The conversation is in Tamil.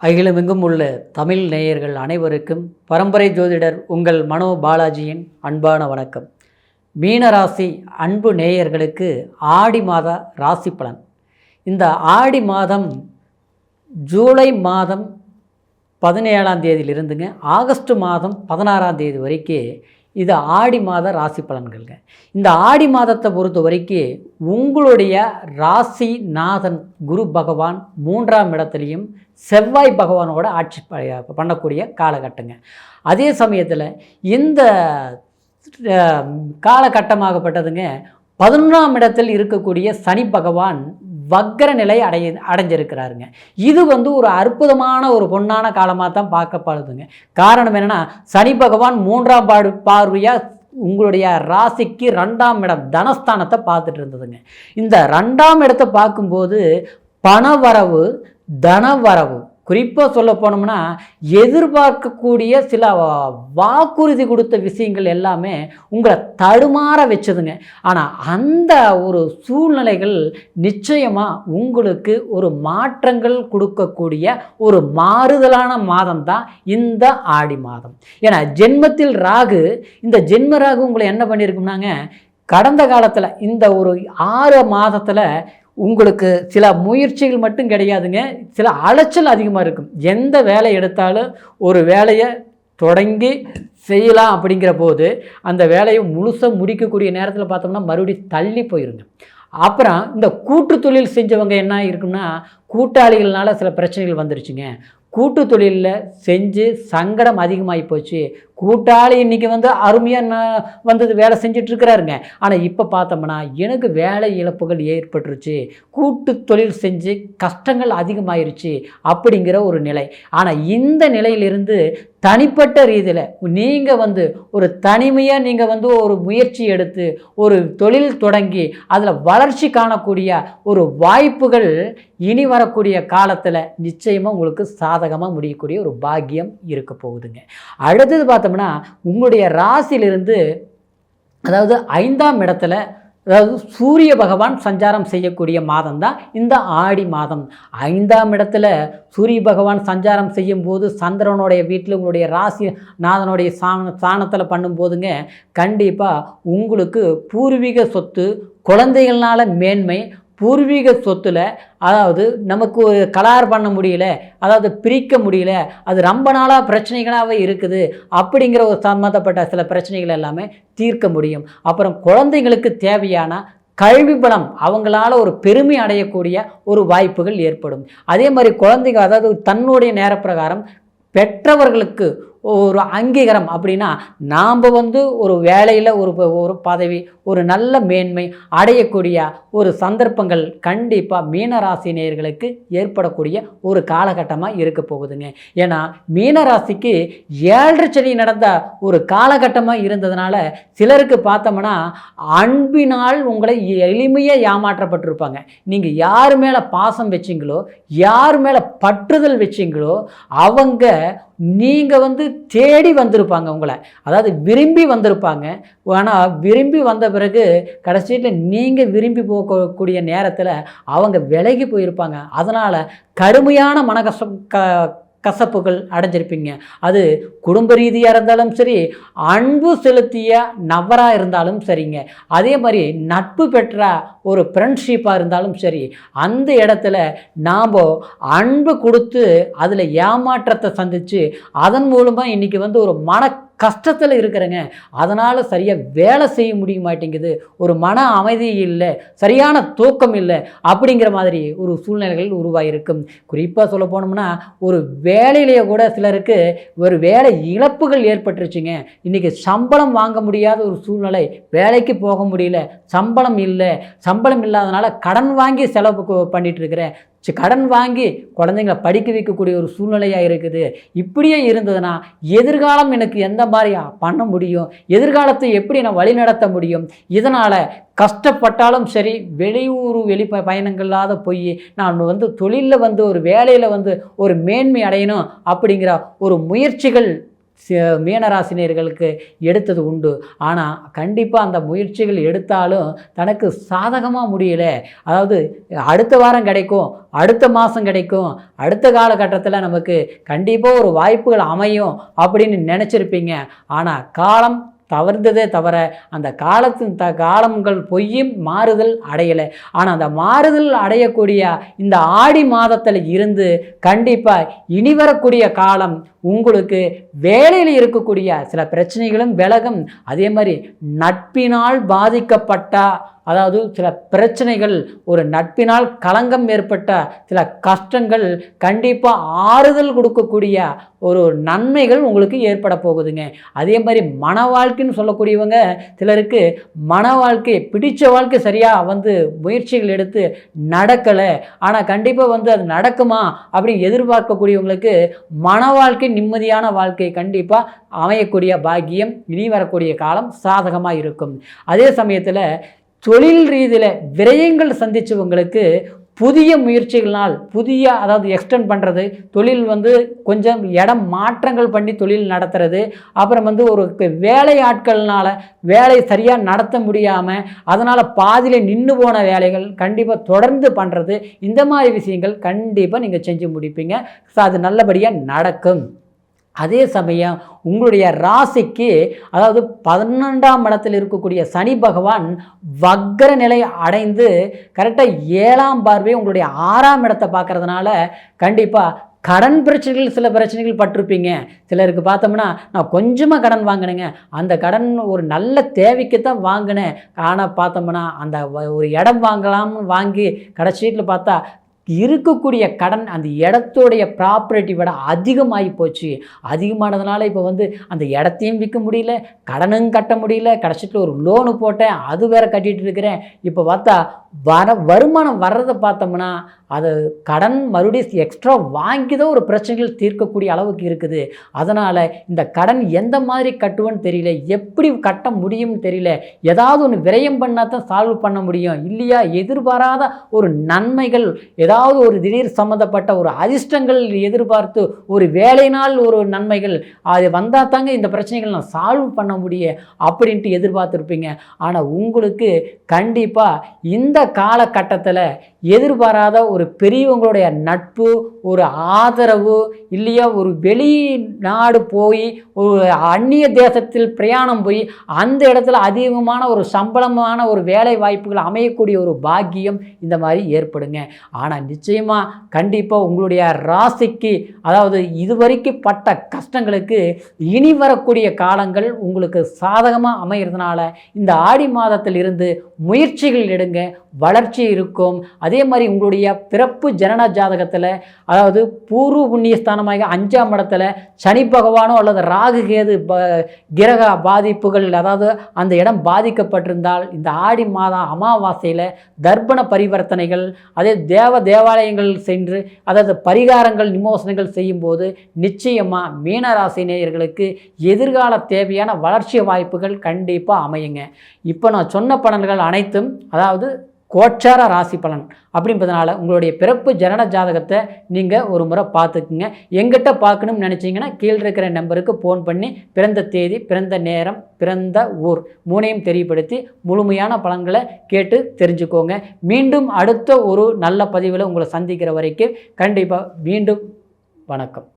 அகிலமெங்கும் உள்ள தமிழ் நேயர்கள் அனைவருக்கும் பரம்பரை ஜோதிடர் உங்கள் மனோ பாலாஜியின் அன்பான வணக்கம். மீனராசி அன்பு நேயர்களுக்கு ஆடி மாத ராசி பலன். இந்த ஆடி மாதம் ஜூலை மாதம் 17ஆம் தேதியிலிருந்துங்க ஆகஸ்ட் மாதம் 16ஆம் தேதி வரைக்கும் இது ஆடி மாத ராசி பலன்கள்ங்க. இந்த ஆடி மாதத்தை பொறுத்த வரைக்கும் உங்களுடைய ராசி நாதன் குரு பகவான் 3ஆம் இடத்துலையும் செவ்வாய் பகவானோட ஆட்சி பண்ணக்கூடிய காலகட்டங்க. அதே சமயத்தில் இந்த காலகட்டமாகப்பட்டதுங்க 11ஆம் இடத்தில் இருக்கக்கூடிய சனி பகவான் வக்கர நிலை அடைஞ்சிருக்கிறாருங்க. இது ஒரு அற்புதமான ஒரு பொன்னான காலமாக தான் பார்க்கப்படுதுங்க. காரணம் என்னென்னா, சனி பகவான் 3ஆம் பார்வையாக உங்களுடைய ராசிக்கு 2ஆம் இடம் தனஸ்தானத்தை பார்த்துட்டு இருந்ததுங்க. இந்த 2ஆம் இடத்தை பார்க்கும்போது பணவரவு தனவரவு, குறிப்பாக சொல்ல போனோம்னா எதிர்பார்க்கக்கூடிய சில வாக்குறுதி கொடுத்த விஷயங்கள் எல்லாமே உங்களை தடுமாற வச்சதுங்க. ஆனால் அந்த ஒரு சூழ்நிலைகள் நிச்சயமாக உங்களுக்கு ஒரு மாற்றங்கள் கொடுக்கக்கூடிய ஒரு மாறுதலான மாதம் தான் இந்த ஆடி மாதம். ஏன்னா ஜென்மத்தில் ராகு, இந்த ஜென்ம ராகு உங்களை என்ன பண்ணியிருக்கும்னாங்க, கடந்த காலத்தில் இந்த ஒரு 6 மாதத்தில் உங்களுக்கு சில முயற்சிகள் மட்டும் கிடையாதுங்க, சில அலைச்சல் அதிகமாக இருக்கும். எந்த வேலை எடுத்தாலும் ஒரு வேலையை தொடங்கி செய்யலாம் அப்படிங்கிற போது அந்த வேலையை முழுசாக முடிக்கக்கூடிய நேரத்தில் பார்த்தோம்னா மறுபடியும் தள்ளி போயிருங்க. அப்புறம் இந்த கூட்டு தொழில் செஞ்சவங்க என்ன இருக்குன்னா, கூட்டாளிகள்னால சில பிரச்சனைகள் வந்துருச்சுங்க. கூட்டு தொழிலில் செஞ்சு சங்கடம் அதிகமாகி போச்சு. கூட்டாளி இன்றைக்கி அருமையாக வேலை செஞ்சிட்ருக்கிறாருங்க. ஆனால் இப்போ பார்த்தோம்னா எனக்கு வேலை இழப்புகள் ஏற்பட்டுருச்சு, கூட்டு தொழில் செஞ்சு கஷ்டங்கள் அதிகமாயிருச்சு அப்படிங்கிற ஒரு நிலை. ஆனால் இந்த நிலையிலிருந்து தனிப்பட்ட ரீதியில் நீங்கள் ஒரு தனிமையாக நீங்கள் ஒரு முயற்சி எடுத்து ஒரு தொழில் தொடங்கி அதில் வளர்ச்சி காணக்கூடிய ஒரு வாய்ப்புகள் இனி வரக்கூடிய காலத்தில் நிச்சயமாக உங்களுக்கு சாதகமாக முடியக்கூடிய ஒரு பாக்கியம் இருக்க போகுதுங்க. அடுத்தது பார்த்தோம்னா உங்களுடைய ராசியிலிருந்து, அதாவது 5ஆம் இடத்துல, அதாவது சூரிய பகவான் சஞ்சாரம் செய்யக்கூடிய மாதம் தான் இந்த ஆடி மாதம். 5ஆம் இடத்துல சூரிய பகவான் சஞ்சாரம் செய்யும் போது சந்திரனுடைய வீட்டில் உங்களுடைய ராசி நாதனுடைய ஸ்தானத்தில் பண்ணும்போதுங்க, கண்டிப்பாக உங்களுக்கு பூர்வீக சொத்து, குழந்தைகள்னால மேன்மை, பூர்வீக சொத்தில் அதாவது நமக்கு ஒரு கலார் பண்ண முடியல, அதாவது பிரிக்க முடியல, அது ரொம்ப நாளாக பிரச்சனைகளாகவே இருக்குது அப்படிங்கிற ஒரு சம்மந்தப்பட்ட சில பிரச்சனைகள் எல்லாமே தீர்க்க முடியும். அப்புறம் குழந்தைங்களுக்கு தேவையான கல்வி பலம், அவங்களால ஒரு பெருமை அடையக்கூடிய ஒரு வாய்ப்புகள் ஏற்படும். அதே மாதிரி குழந்தைங்க, அதாவது தன்னுடைய நேரப்பிரகாரம் பெற்றவர்களுக்கு ஒரு அங்கீகாரம் அப்படின்னா நாம் ஒரு வேலையில் ஒரு பதவி, ஒரு நல்ல மேன்மை அடையக்கூடிய ஒரு சந்தர்ப்பங்கள் கண்டிப்பாக மீனராசி நேயர்களுக்கு ஏற்படக்கூடிய ஒரு காலகட்டமாக இருக்க போகுதுங்க. ஏன்னா மீனராசிக்கு 7 சனி நடந்த ஒரு காலகட்டமாக இருந்ததுனால சிலருக்கு பார்த்தோம்னா அன்பினால் உங்களை எளிமையாக ஏமாற்றப்பட்டிருப்பாங்க. நீங்கள் யார் மேலே பாசம் வச்சிங்களோ, யார் மேலே பற்றுதல் வச்சிங்களோ அவங்க நீங்கள் தேடி வந்திருப்பாங்க உங்களை, அதாவது விரும்பி வந்திருப்பாங்க. ஆனால் விரும்பி வந்த பிறகு கடைசியில் நீங்கள் விரும்பி போகக்கூடிய நேரத்தில் அவங்க விலகி போயிருப்பாங்க. அதனால் கடுமையான கசப்புகள் அடைஞ்சிருப்பீங்க. அது குடும்ப ரீதியாக இருந்தாலும் சரி, அன்பு செலுத்திய நபராக இருந்தாலும் சரிங்க, அதே மாதிரி நட்பு பெற்ற ஒரு ஃப்ரெண்ட்ஷிப்பாக இருந்தாலும் சரி, அந்த இடத்துல நாம் அன்பு கொடுத்து அதில் ஏமாற்றத்தை சந்தித்து அதன் மூலமாக இன்றைக்கி ஒரு மன கஷ்டத்தில் இருக்கிறேங்க. அதனால் சரியாக வேலை செய்ய முடிய மாட்டேங்குது, ஒரு மன அமைதி இல்லை, சரியான தூக்கம் இல்லை அப்படிங்கிற மாதிரி ஒரு சூழ்நிலைகள் உருவாகிருக்கும். குறிப்பாக சொல்ல போனோம்னா ஒரு வேலையிலேயே கூட சிலருக்கு ஒரு வேலை இழப்புகள் ஏற்பட்டுருச்சுங்க. இன்றைக்கி சம்பளம் வாங்க முடியாத ஒரு சூழ்நிலை, வேலைக்கு போக முடியல, சம்பளம் இல்லை, சம்பளம் இல்லாதனால கடன் வாங்கி செலவு பண்ணிகிட்டு இருக்கிறேன், கடன் வாங்கி குழந்தைங்களை படிக்க வைக்கக்கூடிய ஒரு சூழ்நிலையாக இருக்குது. இப்படியே இருந்ததுன்னா எதிர்காலம் எனக்கு எந்த மாதிரி பண்ண முடியும், எதிர்காலத்தை எப்படி நான் வழி நடத்த முடியும், இதனால் கஷ்டப்பட்டாலும் சரி வெளியூர் பயணங்கள் இல்லாத போய் நான் தொழிலில் ஒரு வேலையில் ஒரு மேன்மை அடையணும் அப்படிங்கிற ஒரு முயற்சிகள் மீனராசினியர்களுக்கு எடுத்தது உண்டு. ஆனால் கண்டிப்பாக அந்த முயற்சிகள் எடுத்தாலும் தனக்கு சாதகமாக முடியல. அதாவது அடுத்த வாரம் கிடைக்கும், அடுத்த மாதம் கிடைக்கும், அடுத்த காலகட்டத்தில் நமக்கு கண்டிப்பாக ஒரு வாய்ப்புகள் அமையும் அப்படின்னு நினச்சிருப்பீங்க. ஆனால் காலம் தவறுந்ததே தவிர அந்த காலங்கள் பொய்யும் மாறுதல் அடையலை. ஆனால் அந்த மாறுதல் அடையக்கூடிய இந்த ஆடி மாதத்தில் இருந்து கண்டிப்பாக இனி வரக்கூடிய காலம் உங்களுக்கு வேலையில் இருக்கக்கூடிய சில பிரச்சனைகளும் விலகும். அதே மாதிரி நட்பினால் பாதிக்கப்பட்ட, அதாவது சில பிரச்சனைகள், ஒரு நட்பினால் களங்கம் ஏற்பட்ட சில கஷ்டங்கள் கண்டிப்பாக ஆறுதல் கொடுக்கக்கூடிய ஒரு நன்மைகள் உங்களுக்கு ஏற்பட போகுதுங்க. அதே மாதிரி மன வாழ்க்கைன்னு சொல்லக்கூடியவங்க சிலருக்கு மன வாழ்க்கை பிடிச்ச வாழ்க்கை சரியாக முயற்சிகள் எடுத்து நடக்கலை. ஆனால் கண்டிப்பாக அது நடக்குமா அப்படின்னு எதிர்பார்க்கக்கூடியவங்களுக்கு மன வாழ்க்கை, நிம்மதியான வாழ்க்கை கண்டிப்பாக அமையக்கூடிய பாக்கியம் இனி வரக்கூடிய காலம் சாதகமாக இருக்கும். அதே சமயத்தில் தொழில் ரீதியில் விரயங்கள் சந்தித்தவங்களுக்கு புதிய முயற்சிகளால் அதாவது எக்ஸ்டெண்ட் பண்ணுறது, தொழில் கொஞ்சம் இடம் மாற்றங்கள் பண்ணி தொழில் நடத்துறது, அப்புறம் ஒரு வேலை ஆட்கள்னால வேலை சரியாக நடத்த முடியாமல் அதனால் பாதியில் நின்று போன வேலைகள் கண்டிப்பாக தொடர்ந்து பண்ணுறது, இந்த மாதிரி விஷயங்கள் கண்டிப்பாக நீங்கள் செஞ்சு முடிப்பீங்க. ஸோ அது நல்லபடியாக நடக்கும். அதே சமயம் உங்களுடைய ராசிக்கு, அதாவது 12ஆம் இடத்தில் இருக்கக்கூடிய சனி பகவான் வக்ர நிலை அடைந்து கரெக்டாக 7ஆம் பார்வை உங்களுடைய 6ஆம் இடத்தை பார்க்கறதுனால கண்டிப்பாக கடன் பிரச்சனைகள், சில பிரச்சனைகள் பட்டிருப்பீங்க. சிலருக்கு பார்த்தோம்னா நான் கொஞ்சமாக கடன் வாங்கினேங்க, அந்த கடன் ஒரு நல்ல தேவைக்கு தான் வாங்கினேன், ஆனால் பார்த்தோம்னா அந்த ஒரு இடம் வாங்கலாம்னு வாங்கி கடைசி வீட்டில் பார்த்தா இருக்கக்கூடிய கடன் அந்த இடத்தோடைய ப்ராப்பர்ட்டி விட அதிகமாகி போச்சு. அதிகமானதுனால இப்போ அந்த இடத்தையும் விற்க முடியல, கடனும் கட்ட முடியல, கடைசியில் ஒரு லோனு போட்டேன், அது வேற கட்டிகிட்டு இருக்கிறேன். இப்போ பார்த்தா வருமானம் வர்றதை பார்த்தோம்னா அது கடன் மறுபடியும் எக்ஸ்ட்ரா வாங்கி தான் ஒரு பிரச்சனைகள் தீர்க்கக்கூடிய அளவுக்கு இருக்குது. அதனால் இந்த கடன் எந்த மாதிரி கட்டுவேன்னு தெரியல, எப்படி கட்ட முடியும்னு தெரியல, ஏதாவது ஒன்று விரயம் பண்ணால் தான் சால்வ் பண்ண முடியும், இல்லையா எதிர்பாராத ஒரு நன்மைகள், ஏதாவது ஒரு திடீர் சம்மந்தப்பட்ட ஒரு அதிர்ஷ்டங்கள் எதிர்பார்த்து ஒரு வேலையினால் ஒரு நன்மைகள் அது வந்தால் தாங்க இந்த பிரச்சனைகள் நான் சால்வ் பண்ண முடியும் அப்படின்ட்டு எதிர்பார்த்துருப்பீங்க. ஆனால் உங்களுக்கு கண்டிப்பாக இந்த காலகட்டத்தில் எதிர்பாராத ஒரு பெரியவங்களுடைய நட்பு, ஒரு ஆதரவு, இல்லையா ஒரு வெளிநாடு போய் ஒரு அந்நிய தேசத்தில் பிரயாணம் போய் அந்த இடத்துல அதிகமான ஒரு சம்பளமான ஒரு வேலை வாய்ப்புகள் அமையக்கூடிய ஒரு பாக்கியம் இந்த மாதிரி ஏற்படுங்க. ஆனால் நிச்சயமாக கண்டிப்பாக உங்களுடைய ராசிக்கு, அதாவது இதுவரைக்கும் பட்ட கஷ்டங்களுக்கு இனி வரக்கூடிய காலங்கள் உங்களுக்கு சாதகமாக அமைகிறதுனால இந்த ஆடி மாதத்தில் இருந்து முயற்சிகள் எடுங்க, வளர்ச்சி இருக்கும். அதே மாதிரி உங்களுடைய பிறப்பு ஜனன ஜாதகத்தில், அதாவது பூர்வ புண்ணிய ஸ்தானமாக 5ஆம் இடத்துல சனி பகவானோ அல்லது ராகு கேது கிரக பாதிப்புகள், அதாவது அந்த இடம் பாதிக்கப்பட்டிருந்தால் இந்த ஆடி மாதம் அமாவாசையில் தர்ப்பண பரிவர்த்தனைகள், அதே தேவாலயங்கள் சென்று அதாவது பரிகாரங்கள் நிமோசனங்கள் செய்யும்போது நிச்சயமாக மீனராசி நேயர்களுக்கு எதிர்கால தேவையான வளர்ச்சி வாய்ப்புகள் கண்டிப்பாக அமையுங்க. இப்போ நான் சொன்ன பலன்கள் அனைத்தும் அதாவது கோச்சார ராசி பலன் அப்படின்றதுனால உங்களுடைய பிறப்பு ஜனன ஜாதகத்தை நீங்கள் ஒரு முறை பார்த்துக்குங்க. எங்கிட்ட பார்க்கணும்னு நினச்சிங்கன்னா கீழே இருக்கிற நம்பருக்கு ஃபோன் பண்ணி பிறந்த தேதி, பிறந்த நேரம், பிறந்த ஊர் 3ஐயும் தெரியப்படுத்தி முழுமையான பலன்களை கேட்டு தெரிஞ்சுக்கோங்க. மீண்டும் அடுத்த ஒரு நல்ல பதிவில் உங்களை சந்திக்கிற வரைக்கும் கண்டிப்பாக மீண்டும் வணக்கம்.